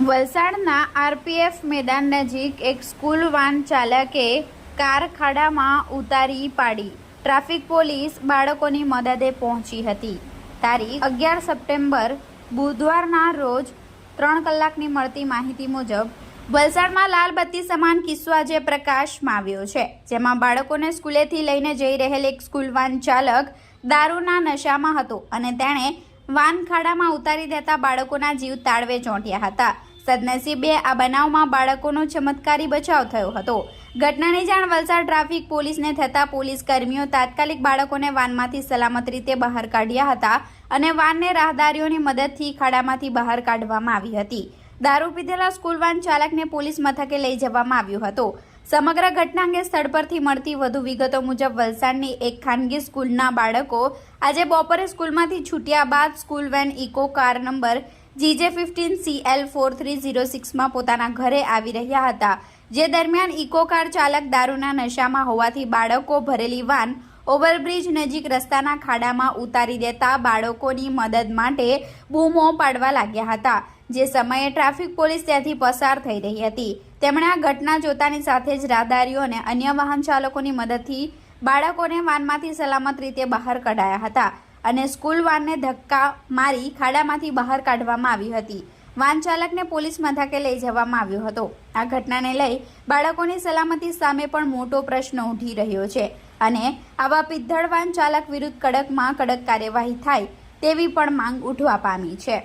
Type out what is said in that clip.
વલસાડના આરપીએફ મેદાન નજીક એક સ્કૂલ વાન ચાલકે કાર ખાડામાં ઉતારી પાડી. ટ્રાફિક પોલીસ બાળકોની મદદે પહોંચી હતી. તારીખ 11 સપ્ટેમ્બર બુધવારના રોજ 3 કલાકની મળતી માહિતી મુજબ વલસાડમાં લાલ બત્તી સમાન કિસ્સો આજે પ્રકાશમાં આવ્યો છે, જેમાં બાળકોને સ્કૂલેથી લઈને જઈ રહેલ એક સ્કૂલ વાન ચાલક દારૂના નશામાં હતો અને તેણે વાન ખાડામાં ઉતારી દેતા બાળકોના જીવ તાળવે ચોંટ્યા હતા. સદનસીબે આ બનાવમાં બાળકોનો ચમત્કારી બચાવ થયો હતો. ઘટનાની જાણ વલસાડ ટ્રાફિક પોલીસને થતા પોલીસ કર્મીઓ તાત્કાલિક બાળકોને વાનમાંથી સલામત રીતે બહાર કાઢ્યા હતા અને વાનને રાહદારીઓની મદદથી ખાડામાંથી બહાર કાઢવામાં આવી હતી. દારૂ પીધેલા સ્કૂલ વાન ચાલકને પોલીસ મથકે લઈ જવામાં આવ્યો હતો. સમગ્ર ઘટના અંગે સ્થળ પરથી મળતી વધુ વિગતો મુજબ વલસાડની એક ખાનગી સ્કૂલના બાળકો આજે બપોરે સ્કૂલમાંથી છૂટ્યા બાદ school van Eco car number GJ15CL4306માં પોતાના ઘરે આવી રહ્યા હતા. જે દરમિયાન ઇકો કાર ચાલક દારૂના નશામાં હોવાથી બાળકો ભરેલી વાન ઓવરબ્રિજ નજીક રસ્તાના ખાડામાં ઉતારી દેતા બાળકોની મદદ માટે બૂમો પાડવા લાગ્યા હતા. જે સમયે ટ્રાફિક પોલીસ ત્યાંથી પસાર થઈ રહી હતી. તેમણે આ ઘટના જોતાની સાથે જ રાહદારીઓ અને અન્ય વાહન ચાલકોની મદદથી બાળકોને વાનમાંથી સલામત રીતે બહાર કઢાયા હતા અને સ્કૂલ વાનને ધક્કા મારી ખાડામાંથી બહાર કાઢવામાં આવી હતી. વાન ચાલકને પોલીસ મથકે લઈ જવામાં આવ્યો હતો. આ ઘટનાને લઈ બાળકોની સલામતી સામે પણ મોટો પ્રશ્ન ઉઠી રહ્યો છે અને આવા પીધડ વાન ચાલક વિરુદ્ધ કડકમાં કડક કાર્યવાહી થાય તેવી પણ માંગ ઉઠવા પામી છે.